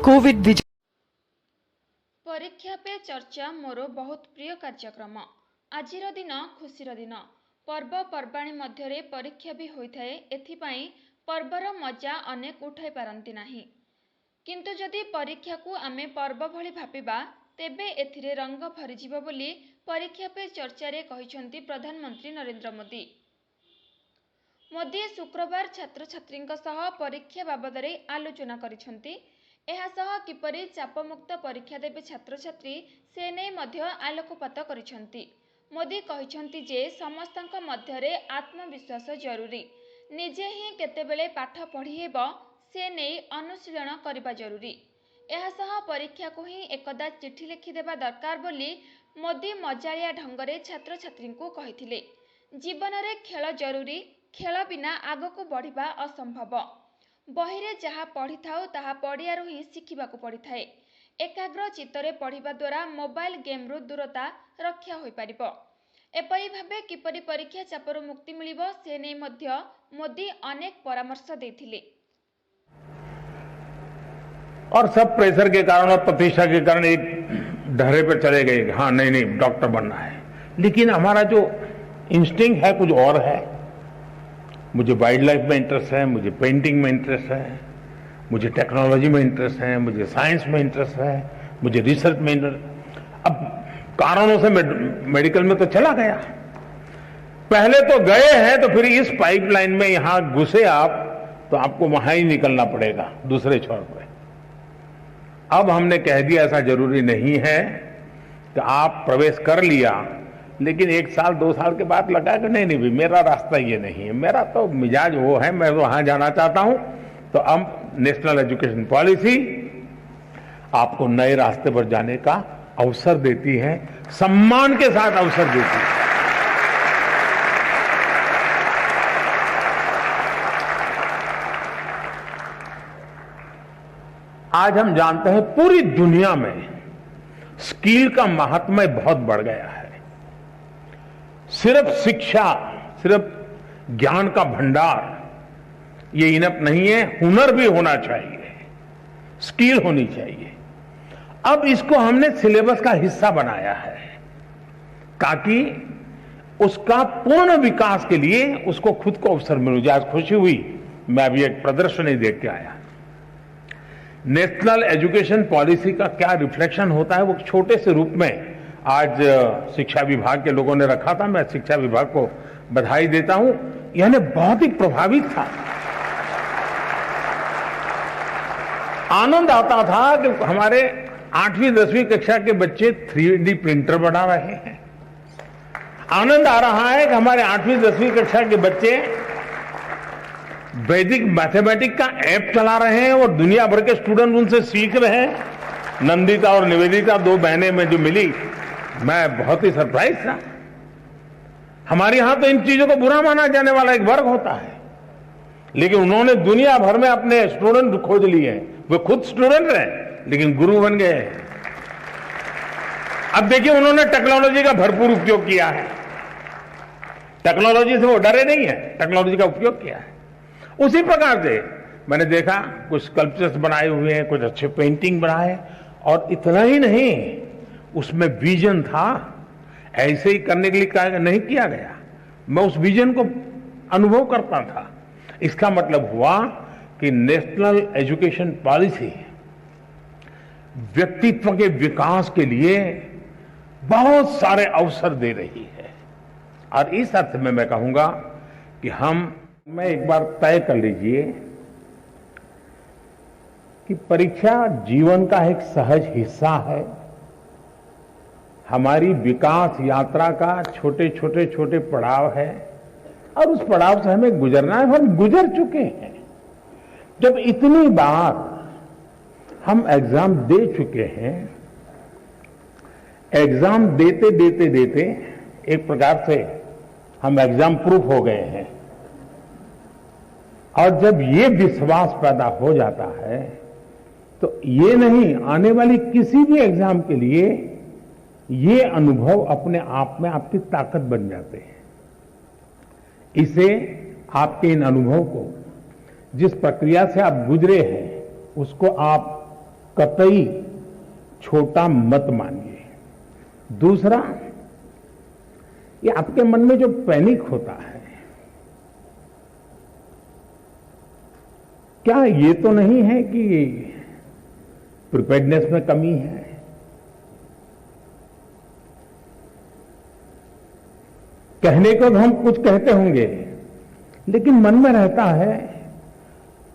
Covid विजय परीक्षा पे चर्चा मोर बहुत प्रिय कार्यक्रम। आजिर दिन खुशीर दिन पर्वपर्वाणी मध्यरे परीक्षा भी होइथाए। एथिपाई पर्वर मजा अनेक उठाई पारंती नाही, किंतु जदि परीक्षा को आमे पर्व भली भाबिबा तेबे एथिरे रंग भरिजिब बोली परीक्षा पे चर्चारे कहिसंती प्रधानमंत्री नरेंद्र मोदी। मोदी शुक्रवार छात्र छात्रींक सह परीक्षा बाबदरे आलोचना करिसंती। एहासह किपरि चापमुक्त परीक्षा देबे छात्र छात्री से नै मध्य आलोकपात करिसंती। मोदी कहिसंती जे समस्तंक मध्यरे आत्मविश्वास जरूरी, निजे ही केतेबेले पाठ पढ़ी हेबो से नै अनुशीलन करबा जरूरी। एहासह परीक्षा को ही एकदा चिठी लिखि देबा दरकार बोली मोदी मजालिया ढंगरे छात्र छात्री को कहिथिले। जीवन रे खेल जरूरी, खेल बिना आगको बढ़िबा असंभव। बहिरे जहाँ पढ़ी थाओ ताहा पड़ियारू ही शिखिबाकू पड़िथाए। एकाग्र चित्तरे पढ़िबा द्वारा मोबाइल गेम्रु दूरता रक्षा होई पारिबो। एपरि भाबे किपरि परीक्षा चापरु मुक्ति मिलिबो से नै मध्य मोदी अनेक परामर्श देथिले। और सब प्रेशर के कारण और प्रतिष्ठा के कारण एक ढर्रे पर चले गए, हाँ नहीं डॉक्टर बनना है, लेकिन हमारा जो इंस्टिंक्ट है कुछ और है। मुझे वाइल्ड लाइफ में इंटरेस्ट है, मुझे पेंटिंग में इंटरेस्ट है, मुझे टेक्नोलॉजी में इंटरेस्ट है, मुझे साइंस में इंटरेस्ट है, मुझे रिसर्च में इंटरेस्ट। अब कारणों से मेडिकल में तो चला गया, पहले तो गए हैं तो फिर इस पाइपलाइन में यहां घुसे आप तो आपको वहां ही निकलना पड़ेगा दूसरे छोर पर। अब हमने कह दिया ऐसा जरूरी नहीं है कि आप प्रवेश कर लिया लेकिन 1 साल 2 साल के बाद लगा कि नहीं भी मेरा रास्ता ये नहीं है, मेरा तो मिजाज वो है, मैं वहां जाना चाहता हूं। तो अब नेशनल एजुकेशन पॉलिसी आपको नए रास्ते पर जाने का अवसर देती है, सम्मान के साथ अवसर देती है। आज हम जानते हैं पूरी दुनिया में स्किल का महात्म्य बहुत बढ़ गया है। सिर्फ शिक्षा, सिर्फ ज्ञान का भंडार ये इनफ नहीं है, हुनर भी होना चाहिए, स्किल होनी चाहिए। अब इसको हमने सिलेबस का हिस्सा बनाया है ताकि उसका पूर्ण विकास के लिए उसको खुद को अवसर मिल जाए। आज खुशी हुई, मैं अभी एक प्रदर्शनी देख के आया। नेशनल एजुकेशन पॉलिसी का क्या रिफ्लेक्शन होता है वो छोटे से रूप में आज शिक्षा विभाग के लोगों ने रखा था। मैं शिक्षा विभाग को बधाई देता हूं, यानी बहुत ही प्रभावित था। आनंद आता था कि हमारे 8वीं 10वीं कक्षा के बच्चे 3D प्रिंटर बना रहे हैं। आनंद आ रहा है कि हमारे 8वीं 10वीं कक्षा के बच्चे वैदिक मैथमेटिक्स का ऐप चला रहे हैं और दुनिया भर के स्टूडेंट उनसे सीख रहे हैं। नंदिता और निवेदिता 2 बहनें में जो मिली, मैं बहुत ही सरप्राइज था। हमारे यहां तो इन चीजों को बुरा माना जाने वाला एक वर्ग होता है, लेकिन उन्होंने दुनिया भर में अपने स्टूडेंट खोज लिए हैं। वे खुद स्टूडेंट रहे लेकिन गुरु बन गए। अब देखिए उन्होंने टेक्नोलॉजी का भरपूर उपयोग किया है। टेक्नोलॉजी से वो डरे नहीं है, टेक्नोलॉजी का उपयोग किया है। उसी प्रकार से मैंने देखा कुछ स्कल्पचर्स बनाए हुए हैं, कुछ अच्छे पेंटिंग बनाए, और इतना ही नहीं उसमें विजन था। ऐसे ही करने के लिए नहीं किया गया, मैं उस विजन को अनुभव करता था। इसका मतलब हुआ कि नेशनल एजुकेशन पॉलिसी व्यक्तित्व के विकास के लिए बहुत सारे अवसर दे रही है। और इस अर्थ में मैं कहूंगा कि मैं एक बार तय कर लीजिए कि परीक्षा जीवन का एक सहज हिस्सा है। हमारी विकास यात्रा का छोटे पड़ाव है और उस पड़ाव से हमें गुजरना है। हम गुजर चुके हैं। जब इतनी बार हम एग्जाम दे चुके हैं, एग्जाम देते एक प्रकार से हम एग्जाम प्रूफ हो गए हैं। और जब ये विश्वास पैदा हो जाता है तो ये नहीं, आने वाली किसी भी एग्जाम के लिए ये अनुभव अपने आप में आपकी ताकत बन जाते हैं। इसे आपके इन अनुभव को, जिस प्रक्रिया से आप गुजरे हैं, उसको आप कतई छोटा मत मानिए। दूसरा, ये आपके मन में जो पैनिक होता है, क्या ये तो नहीं है कि प्रिपेयर्डनेस में कमी है? कहने को तो हम कुछ कहते होंगे, लेकिन मन में रहता है।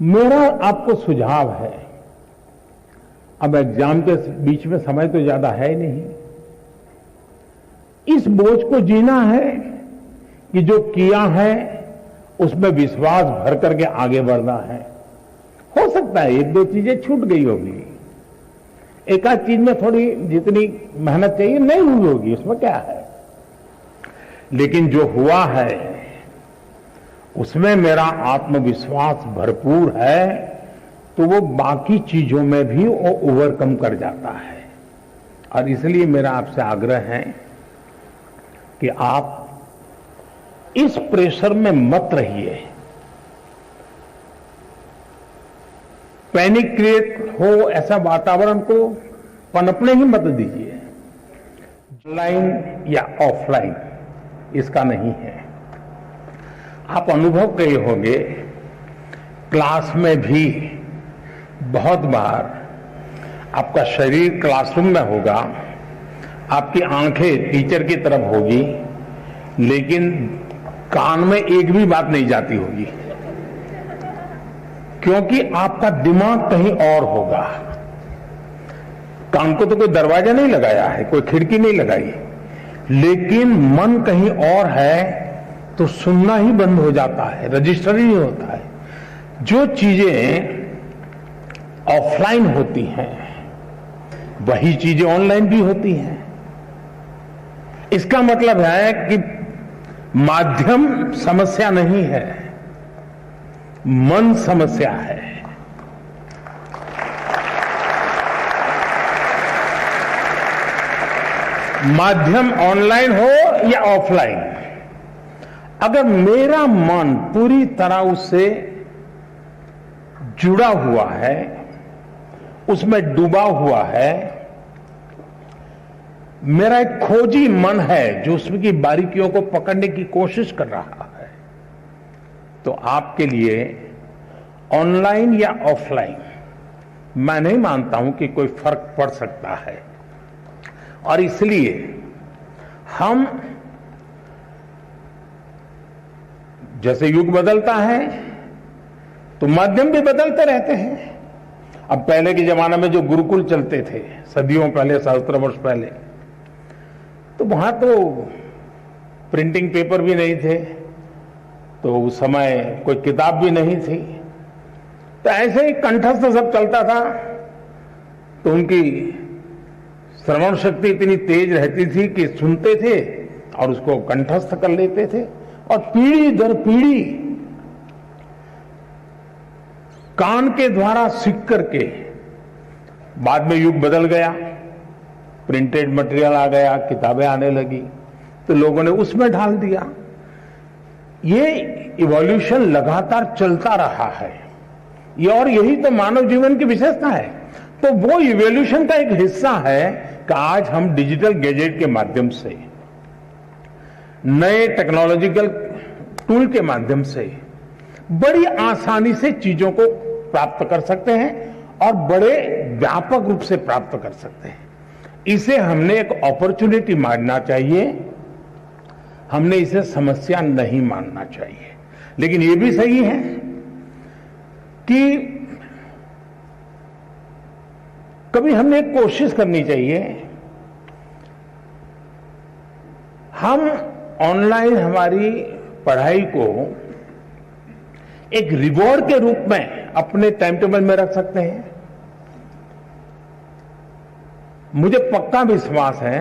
मेरा आपको सुझाव है, अब एग्जाम के बीच में समय तो ज्यादा है नहीं, इस बोझ को जीना है कि जो किया है उसमें विश्वास भर करके आगे बढ़ना है। हो सकता है एक दो चीजें छूट गई होगी, एक आध चीज में थोड़ी जितनी मेहनत चाहिए नहीं हुई होगी, उसमें क्या है, लेकिन जो हुआ है उसमें मेरा आत्मविश्वास भरपूर है, तो वो बाकी चीजों में भी वो ओवरकम कर जाता है। और इसलिए मेरा आपसे आग्रह है कि आप इस प्रेशर में मत रहिए, पैनिक क्रिएट हो ऐसा वातावरण को पनपने ही मत दीजिए। ऑनलाइन या ऑफलाइन इसका नहीं है। आप अनुभव किए होंगे, क्लास में भी बहुत बार आपका शरीर क्लासरूम में होगा, आपकी आंखें टीचर की तरफ होगी, लेकिन कान में एक भी बात नहीं जाती होगी, क्योंकि आपका दिमाग कहीं और होगा। कान को तो कोई दरवाजा नहीं लगाया है, कोई खिड़की नहीं लगाई, लेकिन मन कहीं और है, तो सुनना ही बंद हो जाता है, रजिस्टर ही नहीं होता है। जो चीजें ऑफलाइन होती हैं वही चीजें ऑनलाइन भी होती हैं। इसका मतलब है कि माध्यम समस्या नहीं है, मन समस्या है। माध्यम ऑनलाइन हो या ऑफलाइन, अगर मेरा मन पूरी तरह उससे जुड़ा हुआ है, उसमें डूबा हुआ है, मेरा एक खोजी मन है जो उसमें की बारीकियों को पकड़ने की कोशिश कर रहा है, तो आपके लिए ऑनलाइन या ऑफलाइन मैं नहीं मानता हूं कि कोई फर्क पड़ सकता है। और इसलिए हम, जैसे युग बदलता है तो माध्यम भी बदलते रहते हैं। अब पहले के जमाने में जो गुरुकुल चलते थे, सदियों पहले, सहस्त्र वर्ष पहले, तो वहां तो प्रिंटिंग पेपर भी नहीं थे, तो उस समय कोई किताब भी नहीं थी, तो ऐसे ही कंठस्थ सब चलता था। तो उनकी श्रवण शक्ति इतनी तेज रहती थी कि सुनते थे और उसको कंठस्थ कर लेते थे, और पीढ़ी दर पीढ़ी कान के द्वारा सीख करके, बाद में युग बदल गया, प्रिंटेड मटेरियल आ गया, किताबें आने लगी, तो लोगों ने उसमें ढाल दिया। ये इवोल्यूशन लगातार चलता रहा है, ये, और यही तो मानव जीवन की विशेषता है। तो वो इवोल्यूशन का एक हिस्सा है कि आज हम डिजिटल गैजेट के माध्यम से, नए टेक्नोलॉजिकल टूल के माध्यम से बड़ी आसानी से चीजों को प्राप्त कर सकते हैं और बड़े व्यापक रूप से प्राप्त कर सकते हैं। इसे हमने एक अपॉर्चुनिटी मानना चाहिए, हमने इसे समस्या नहीं मानना चाहिए। लेकिन यह भी सही है कि कभी हमने एक कोशिश करनी चाहिए, हम ऑनलाइन हमारी पढ़ाई को एक रिवॉर्ड के रूप में अपने टाइम टेबल में रख सकते हैं। मुझे पक्का विश्वास है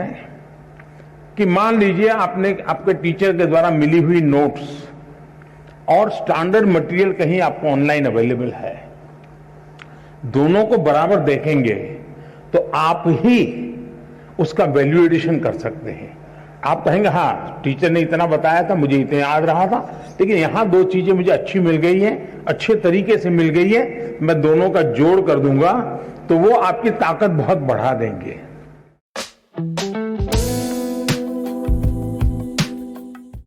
कि मान लीजिए आपने आपके टीचर के द्वारा मिली हुई नोट्स और स्टैंडर्ड मटेरियल कहीं आपको ऑनलाइन अवेलेबल है, दोनों को बराबर देखेंगे तो आप ही उसका वैल्यू एडिशन कर सकते हैं। आप कहेंगे हाँ टीचर ने इतना बताया था, मुझे इतना याद रहा था, लेकिन यहां दो चीजें मुझे अच्छी मिल गई हैं, अच्छे तरीके से मिल गई है, मैं दोनों का जोड़ कर दूंगा तो वो आपकी ताकत बहुत बढ़ा देंगे।